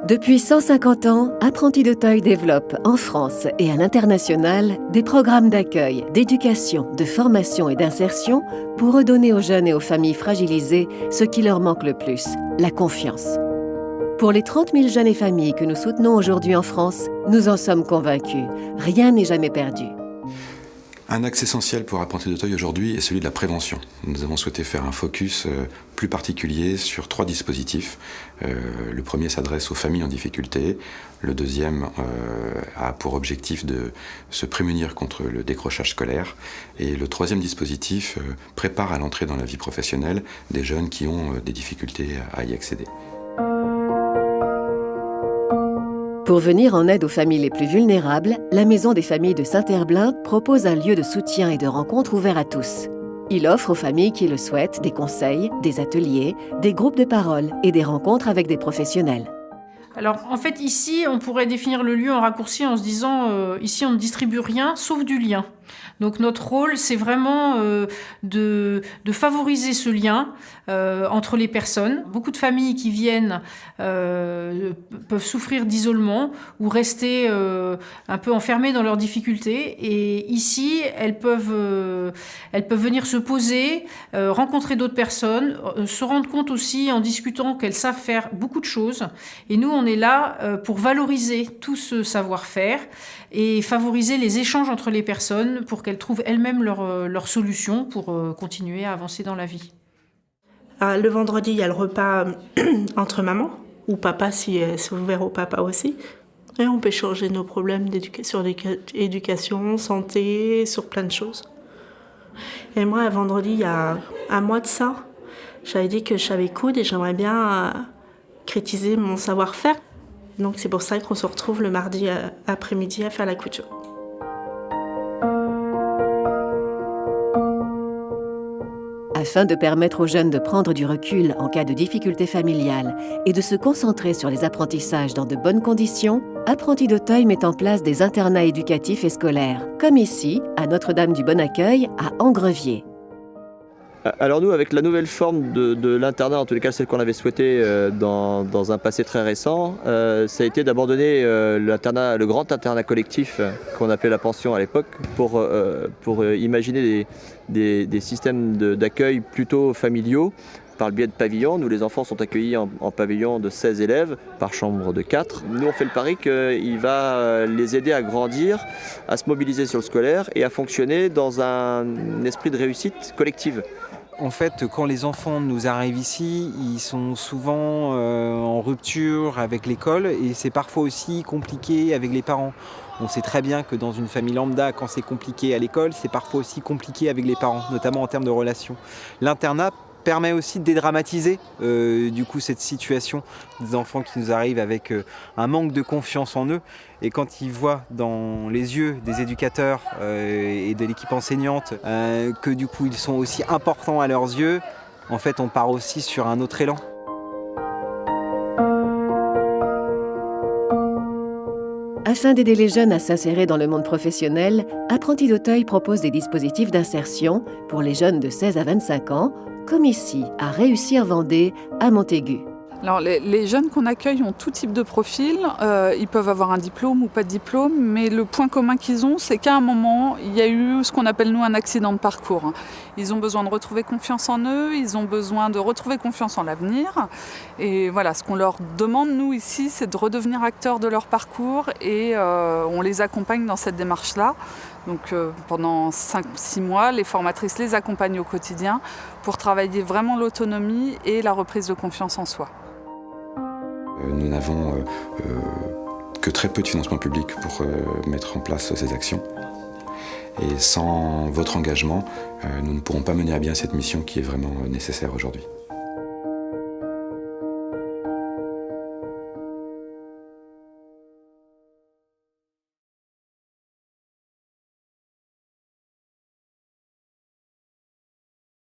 Depuis 150 ans, Apprentis d'Auteuil développe en France et à l'international des programmes d'accueil, d'éducation, de formation et d'insertion pour redonner aux jeunes et aux familles fragilisées ce qui leur manque le plus, la confiance. Pour les 30 000 jeunes et familles que nous soutenons aujourd'hui en France, nous en sommes convaincus. Rien n'est jamais perdu. Un axe essentiel pour Apprentis d'Auteuil aujourd'hui est celui de la prévention. Nous avons souhaité faire un focus plus particulier sur 3 dispositifs. Le premier s'adresse aux familles en difficulté. Le deuxième a pour objectif de se prémunir contre le décrochage scolaire. Et le troisième dispositif prépare à l'entrée dans la vie professionnelle des jeunes qui ont des difficultés à y accéder. Pour venir en aide aux familles les plus vulnérables, la Maison des familles de Saint-Herblain propose un lieu de soutien et de rencontre ouvert à tous. Il offre aux familles qui le souhaitent des conseils, des ateliers, des groupes de parole et des rencontres avec des professionnels. Alors en fait ici on pourrait définir le lieu en raccourci en se disant ici on ne distribue rien sauf du lien. Donc notre rôle c'est vraiment de favoriser ce lien entre les personnes. Beaucoup de familles qui viennent peuvent souffrir d'isolement ou rester un peu enfermées dans leurs difficultés et ici elles peuvent venir se poser, rencontrer d'autres personnes, se rendre compte aussi en discutant qu'elles savent faire beaucoup de choses et nous on est là pour valoriser tout ce savoir-faire et favoriser les échanges entre les personnes pour qu'elles trouvent elles-mêmes leur solution pour continuer à avancer dans la vie. Le vendredi, il y a le repas entre mamans, ou papa si c'est ouvert au papa aussi. Et on peut échanger nos problèmes sur l'éducation, santé, sur plein de choses. Et moi, un vendredi, il y a un mois de ça, j'avais dit que je savais coudre et j'aimerais bien critiser mon savoir-faire. Donc c'est pour ça qu'on se retrouve le mardi après-midi à faire la couture. Afin de permettre aux jeunes de prendre du recul en cas de difficultés familiales et de se concentrer sur les apprentissages dans de bonnes conditions, Apprentis d'Auteuil met en place des internats éducatifs et scolaires, comme ici, à Notre-Dame du Bon Accueil, à Angrevier. Alors nous, avec la nouvelle forme de l'internat, en tous les cas celle qu'on avait souhaité dans un passé très récent, ça a été d'abandonner le grand internat collectif qu'on appelait la pension à l'époque pour imaginer des systèmes d'accueil plutôt familiaux. Par le biais de pavillons, nous les enfants sont accueillis en pavillon de 16 élèves par chambre de 4. Nous on fait le pari qu'il va les aider à grandir, à se mobiliser sur le scolaire et à fonctionner dans un esprit de réussite collective. En fait, quand les enfants nous arrivent ici, ils sont souvent en rupture avec l'école et c'est parfois aussi compliqué avec les parents. On sait très bien que dans une famille lambda, quand c'est compliqué à l'école, c'est parfois aussi compliqué avec les parents, notamment en termes de relations. L'internat permet aussi de dédramatiser cette situation des enfants qui nous arrivent avec un manque de confiance en eux. Et quand ils voient dans les yeux des éducateurs et de l'équipe enseignante que du coup ils sont aussi importants à leurs yeux, en fait on part aussi sur un autre élan. Afin d'aider les jeunes à s'insérer dans le monde professionnel, Apprentis d'Auteuil propose des dispositifs d'insertion pour les jeunes de 16 à 25 ans, comme ici, à Réussir-Vendée, à Montaigu. Alors, les jeunes qu'on accueille ont tout type de profil. Ils peuvent avoir un diplôme ou pas de diplôme, mais le point commun qu'ils ont, c'est qu'à un moment, il y a eu ce qu'on appelle nous un accident de parcours. Ils ont besoin de retrouver confiance en eux, ils ont besoin de retrouver confiance en l'avenir. Et voilà, ce qu'on leur demande, nous, ici, c'est de redevenir acteurs de leur parcours et on les accompagne dans cette démarche-là. Donc pendant 5-6 mois, les formatrices les accompagnent au quotidien pour travailler vraiment l'autonomie et la reprise de confiance en soi. Nous n'avons que très peu de financement public pour mettre en place ces actions. Et sans votre engagement, nous ne pourrons pas mener à bien cette mission qui est vraiment nécessaire aujourd'hui.